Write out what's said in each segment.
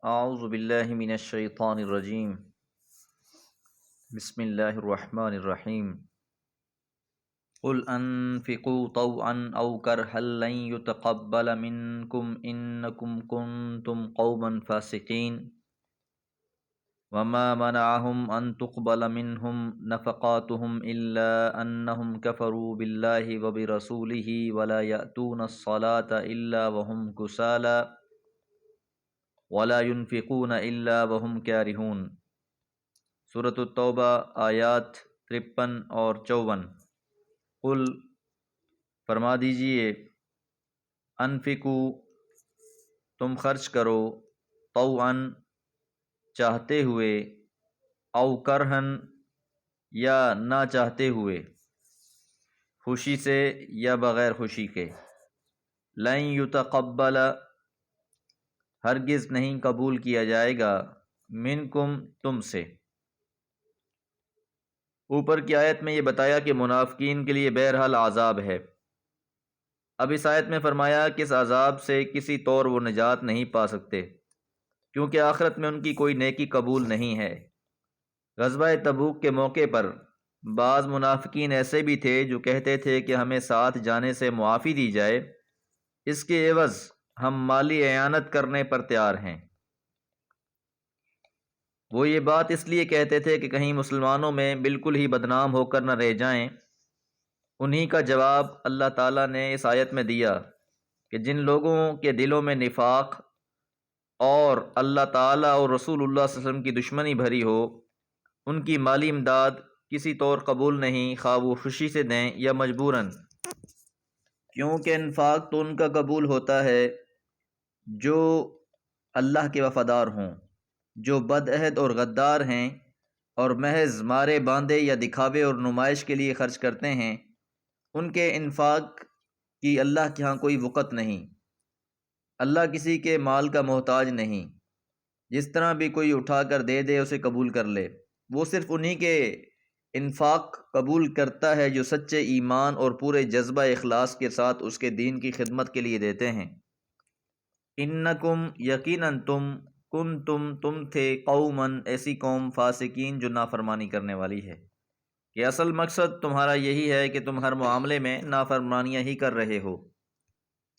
اعوذ باللہ من الشیطان الرجیم بسم اللہ الرحمن الرحیم قل انفقوا طوعا او کرها لن يتقبل منکم انکم کنتم قوما فاسقین وما منعهم ان تقبل منهم نفقاتهم الا انهم كفروا بالله وبرسوله ولا يأتون الصلاة الا وهم كسالى ولا ينفقون الا وهم كارهون۔ سورۃ التوبہ آیات 53 اور 54۔ قل فرما دیجئے، انفقوا تم خرچ کرو، طوعا چاہتے ہوئے، او کرہن یا نہ چاہتے ہوئے، خوشی سے یا بغیر خوشی کے، لن یتقبل ہرگز نہیں قبول کیا جائے گا، منکم تم سے۔ اوپر کی آیت میں یہ بتایا کہ منافقین کے لیے بہرحال عذاب ہے۔ اب اس آیت میں فرمایا کہ اس عذاب سے کسی طور وہ نجات نہیں پا سکتے، کیونکہ آخرت میں ان کی کوئی نیکی قبول نہیں ہے۔ غزوہ تبوک کے موقع پر بعض منافقین ایسے بھی تھے جو کہتے تھے کہ ہمیں ساتھ جانے سے معافی دی جائے، اس کے عوض ہم مالی اعانت کرنے پر تیار ہیں۔ وہ یہ بات اس لیے کہتے تھے کہ کہیں مسلمانوں میں بالکل ہی بدنام ہو کر نہ رہ جائیں۔ انہی کا جواب اللہ تعالیٰ نے اس آیت میں دیا کہ جن لوگوں کے دلوں میں نفاق اور اللہ تعالیٰ اور رسول اللہ صلی اللہ علیہ وسلم کی دشمنی بھری ہو، ان کی مالی امداد کسی طور قبول نہیں، خواہ وہ خوشی سے دیں یا مجبوراً، کیونکہ انفاق تو ان کا قبول ہوتا ہے جو اللہ کے وفادار ہوں۔ جو بد عہد اور غدار ہیں اور محض مارے باندھے یا دکھاوے اور نمائش کے لیے خرچ کرتے ہیں، ان کے انفاق کی اللہ کے ہاں کوئی وقت نہیں۔ اللہ کسی کے مال کا محتاج نہیں، جس طرح بھی کوئی اٹھا کر دے دے اسے قبول کر لے۔ وہ صرف انہی کے انفاق قبول کرتا ہے جو سچے ایمان اور پورے جذبہ اخلاص کے ساتھ اس کے دین کی خدمت کے لیے دیتے ہیں۔ انکم یقیناً تم تھے قومن ایسی قوم فاسقین جو نافرمانی کرنے والی ہے، کہ اصل مقصد تمہارا یہی ہے کہ تم ہر معاملے میں نافرمانیاں ہی کر رہے ہو،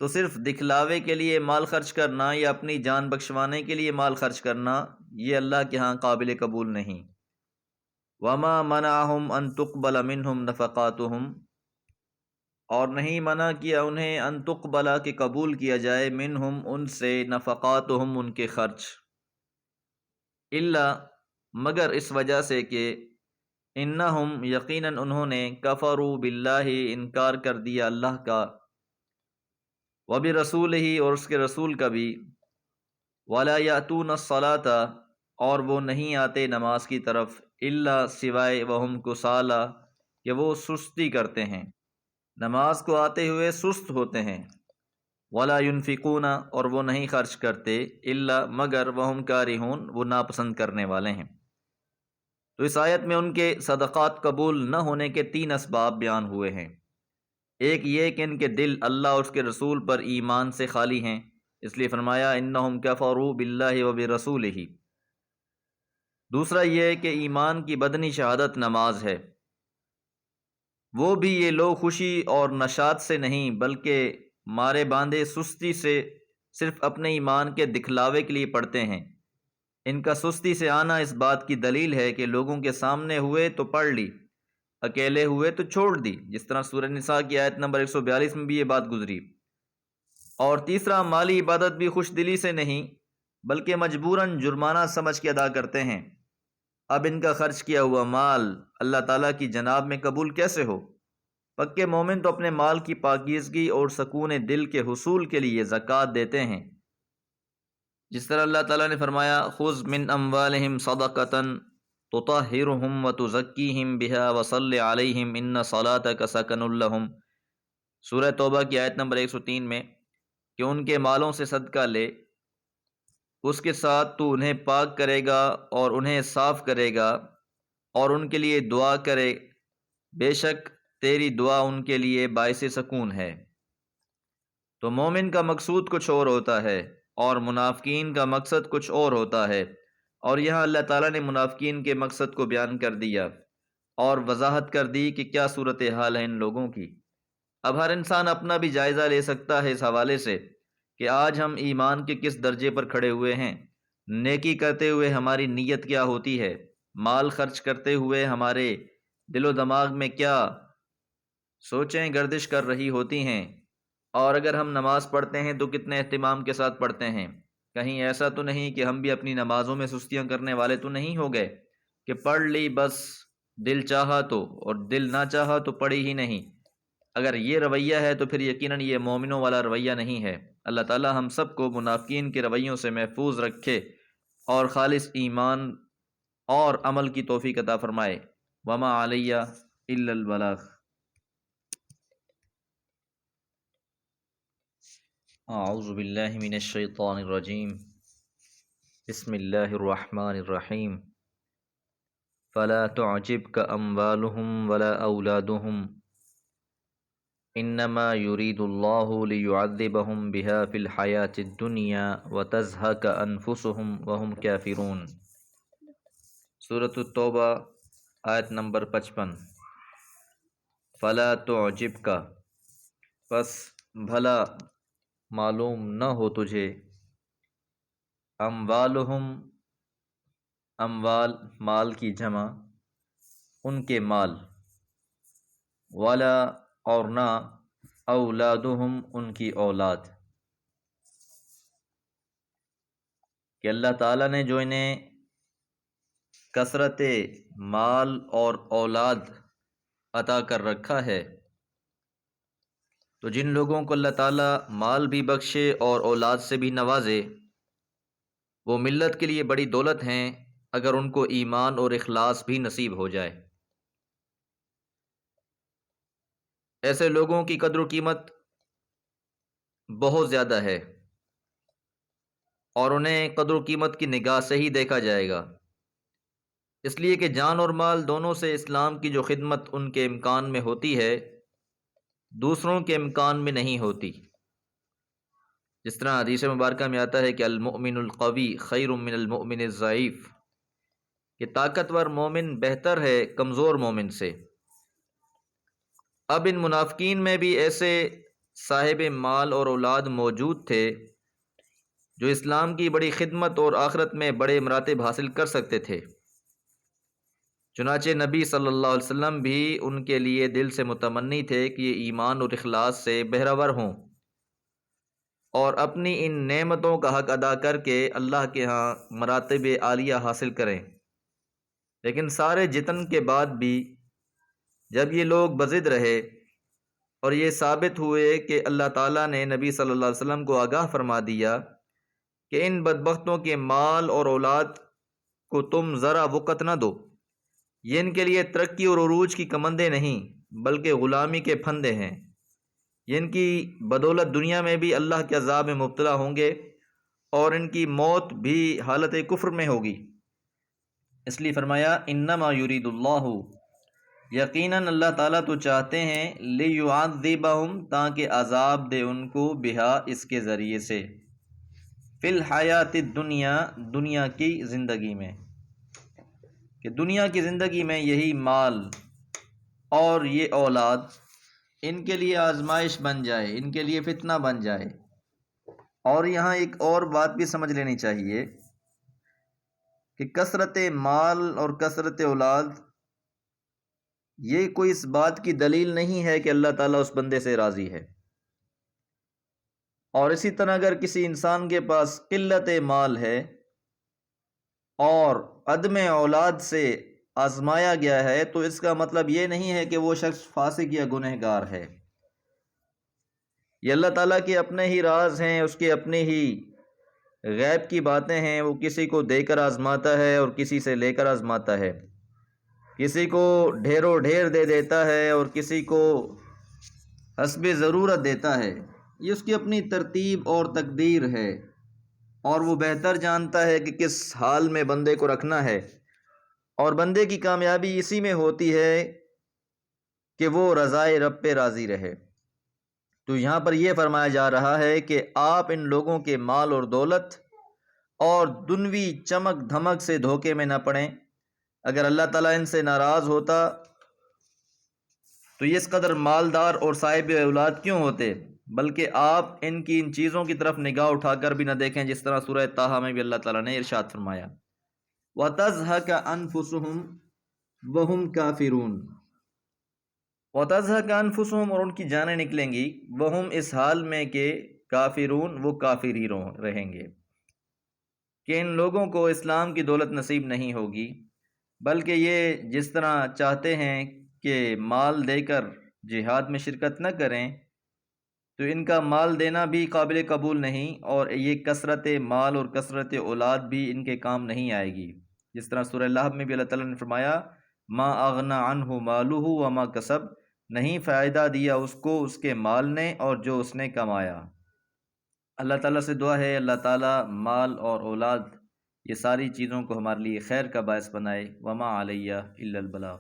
تو صرف دکھلاوے کے لیے مال خرچ کرنا یا اپنی جان بخشوانے کے لیے مال خرچ کرنا یہ اللہ کے ہاں قابل قبول نہیں۔ وما منعهم ان تقبل منهم نفقاتهم، اور نہیں منع کیا انہیں ان تقبل کہ قبول کیا جائے منہم ان سے نفقاتہم ان کے خرچ، الا مگر اس وجہ سے کہ انہم یقیناً انہوں نے کفروا باللہ انکار کر دیا اللہ کا، وبرسولہ اور اس کے رسول کا بھی، ولا یأتون الصلاۃ اور وہ نہیں آتے نماز کی طرف، الا سوائے وہم کسالى کہ وہ سستی کرتے ہیں، نماز کو آتے ہوئے سست ہوتے ہیں، ولا ينفقون اور وہ نہیں خرچ کرتے، الا مگر وہم کارہون وہ ناپسند کرنے والے ہیں۔ تو اس آیت میں ان کے صدقات قبول نہ ہونے کے 3 اسباب بیان ہوئے ہیں۔ ایک یہ کہ ان کے دل اللہ اور اس کے رسول پر ایمان سے خالی ہیں، اس لیے فرمایا انہم کفروا باللہ وبرسولہ۔ دوسرا یہ کہ ایمان کی بدنی شہادت نماز ہے، وہ بھی یہ لوگ خوشی اور نشاط سے نہیں بلکہ مارے باندھے سستی سے صرف اپنے ایمان کے دکھلاوے کے لیے پڑھتے ہیں۔ ان کا سستی سے آنا اس بات کی دلیل ہے کہ لوگوں کے سامنے ہوئے تو پڑھ لی، اکیلے ہوئے تو چھوڑ دی، جس طرح سورہ نساء کی آیت نمبر 142 میں بھی یہ بات گزری۔ اور تیسرا مالی عبادت بھی خوش دلی سے نہیں بلکہ مجبوراً جرمانہ سمجھ کے ادا کرتے ہیں۔ اب ان کا خرچ کیا ہوا مال اللہ تعالیٰ کی جناب میں قبول کیسے ہو؟ پکے مومن تو اپنے مال کی پاکیزگی اور سکون دل کے حصول کے لیے زکوٰۃ دیتے ہیں، جس طرح اللہ تعالیٰ نے فرمایا خذ من اموالہم صدقۃ تطہرہم وتزکیہم بہا وصلی علیہم ان صلاتک سکن لہم۔ سورہ توبہ کی آیت نمبر 103 میں کہ ان کے مالوں سے صدقہ لے، اس کے ساتھ تو انہیں پاک کرے گا اور انہیں صاف کرے گا اور ان کے لیے دعا کرے، بے شک تیری دعا ان کے لیے باعث سکون ہے۔ تو مومن کا مقصود کچھ اور ہوتا ہے اور منافقین کا مقصد کچھ اور ہوتا ہے، اور یہاں اللہ تعالیٰ نے منافقین کے مقصد کو بیان کر دیا اور وضاحت کر دی کہ کیا صورتحال ہے ان لوگوں کی۔ اب ہر انسان اپنا بھی جائزہ لے سکتا ہے اس حوالے سے کہ آج ہم ایمان کے کس درجے پر کھڑے ہوئے ہیں، نیکی کرتے ہوئے ہماری نیت کیا ہوتی ہے، مال خرچ کرتے ہوئے ہمارے دل و دماغ میں کیا سوچیں گردش کر رہی ہوتی ہیں، اور اگر ہم نماز پڑھتے ہیں تو کتنے اہتمام کے ساتھ پڑھتے ہیں۔ کہیں ایسا تو نہیں کہ ہم بھی اپنی نمازوں میں سستیاں کرنے والے تو نہیں ہو گئے کہ پڑھ لی بس دل چاہا تو، اور دل نہ چاہا تو پڑھی ہی نہیں۔ اگر یہ رویہ ہے تو پھر یقیناً یہ مومنوں والا رویہ نہیں ہے۔ اللہ تعالی ہم سب کو منافقین کے رویوں سے محفوظ رکھے اور خالص ایمان اور عمل کی توفیق عطا فرمائے۔ وما علیہ الا البلاغ۔ اعوذ باللہ من الشیطان الرجیم، بسم اللہ الرحمن الرحیم۔ فلا تعجبک اموالهم ولا اولادهم انما يريد الله ليعذبهم بها في الحياة الدنيا وتزهق انفسهم وهم كافرون۔ سورۃ التوبہ آیت نمبر 55۔ فلا تعجبک، پس بھلا معلوم نہ ہو تجھے، اموالہم، اموال مال کی جمع، ان کے مال، ولا اور نہ، اولادہم ان کی اولاد، کہ اللہ تعالیٰ نے جو انہیں کثرت مال اور اولاد عطا کر رکھا ہے، تو جن لوگوں کو اللہ تعالیٰ مال بھی بخشے اور اولاد سے بھی نوازے، وہ ملت کے لیے بڑی دولت ہیں اگر ان کو ایمان اور اخلاص بھی نصیب ہو جائے۔ ایسے لوگوں کی قدر و قیمت بہت زیادہ ہے، اور انہیں قدر و قیمت کی نگاہ سے ہی دیکھا جائے گا، اس لیے کہ جان اور مال دونوں سے اسلام کی جو خدمت ان کے امکان میں ہوتی ہے، دوسروں کے امکان میں نہیں ہوتی۔ جس طرح حدیث مبارکہ میں آتا ہے کہ المؤمن القوی خیر من المؤمن الضعیف، کہ طاقتور مومن بہتر ہے کمزور مومن سے۔ اب ان منافقین میں بھی ایسے صاحب مال اور اولاد موجود تھے جو اسلام کی بڑی خدمت اور آخرت میں بڑے مراتب حاصل کر سکتے تھے، چنانچہ نبی صلی اللہ علیہ وسلم بھی ان کے لیے دل سے متمنی تھے کہ یہ ایمان اور اخلاص سے بہرور ہوں اور اپنی ان نعمتوں کا حق ادا کر کے اللہ کے ہاں مراتب عالیہ حاصل کریں۔ لیکن سارے جتن کے بعد بھی جب یہ لوگ بضد رہے اور یہ ثابت ہوئے کہ اللہ تعالیٰ نے نبی صلی اللہ علیہ وسلم کو آگاہ فرما دیا کہ ان بدبختوں کے مال اور اولاد کو تم ذرا وقت نہ دو، یہ ان کے لیے ترقی اور عروج کی کمندیں نہیں بلکہ غلامی کے پھندے ہیں، یہ ان کی بدولت دنیا میں بھی اللہ کے عذاب میں مبتلا ہوں گے اور ان کی موت بھی حالت کفر میں ہوگی۔ اس لیے فرمایا انما یرید اللہ، یقیناً اللہ تعالیٰ تو چاہتے ہیں لیعذبہم، تاکہ عذاب دے ان کو بہا اس کے ذریعے سے، فی الحیات الدنیا، دنیا کی زندگی میں، کہ دنیا کی زندگی میں یہی مال اور یہ اولاد ان کے لیے آزمائش بن جائے، ان کے لیے فتنہ بن جائے۔ اور یہاں ایک اور بات بھی سمجھ لینی چاہیے کہ کثرت مال اور کثرت اولاد یہ کوئی اس بات کی دلیل نہیں ہے کہ اللہ تعالیٰ اس بندے سے راضی ہے، اور اسی طرح اگر کسی انسان کے پاس قلت مال ہے اور عدم اولاد سے آزمایا گیا ہے تو اس کا مطلب یہ نہیں ہے کہ وہ شخص فاسق یا گنہگار ہے۔ یہ اللہ تعالیٰ کے اپنے ہی راز ہیں، اس کے اپنے ہی غیب کی باتیں ہیں، وہ کسی کو دے کر آزماتا ہے اور کسی سے لے کر آزماتا ہے، کسی کو ڈھیروں ڈھیر دے دیتا ہے اور کسی کو حسب ضرورت دیتا ہے، یہ اس کی اپنی ترتیب اور تقدیر ہے، اور وہ بہتر جانتا ہے کہ کس حال میں بندے کو رکھنا ہے، اور بندے کی کامیابی اسی میں ہوتی ہے کہ وہ رضائے رب پہ راضی رہے۔ تو یہاں پر یہ فرمایا جا رہا ہے کہ آپ ان لوگوں کے مال اور دولت اور دنوی چمک دھمک سے دھوکے میں نہ پڑیں۔ اگر اللہ تعالیٰ ان سے ناراض ہوتا تو یہ اس قدر مالدار اور صاحب اولاد کیوں ہوتے؟ بلکہ آپ ان چیزوں کی طرف نگاہ اٹھا کر بھی نہ دیکھیں، جس طرح سورہ طٰہٰ میں بھی اللہ تعالیٰ نے ارشاد فرمایا وَتَزْهَقَ أَنفُسُهُمْ وَهُمْ كَافِرُونَ، وَتَزْهَقَ أَنفُسُهُمْ، اور ان کی جانیں نکلیں گی، وَهُمْ اس حال میں کہ کافرون، وہ کافر ہی رہیں گے، کہ ان لوگوں کو اسلام کی دولت نصیب نہیں ہوگی، بلکہ یہ جس طرح چاہتے ہیں کہ مال دے کر جہاد میں شرکت نہ کریں، تو ان کا مال دینا بھی قابل قبول نہیں، اور یہ کثرت مال اور کثرت اولاد بھی ان کے کام نہیں آئے گی، جس طرح سورہ لہب میں بھی اللہ تعالیٰ نے فرمایا ما اغنى عنہ مالہ وما کسب، نہیں فائدہ دیا اس کو اس کے مال نے اور جو اس نے کمایا۔ اللہ تعالیٰ سے دعا ہے اللہ تعالیٰ مال اور اولاد یہ ساری چیزوں کو ہمارے لیے خیر کا باعث بنائے۔ وما علیہ الا البلاغ۔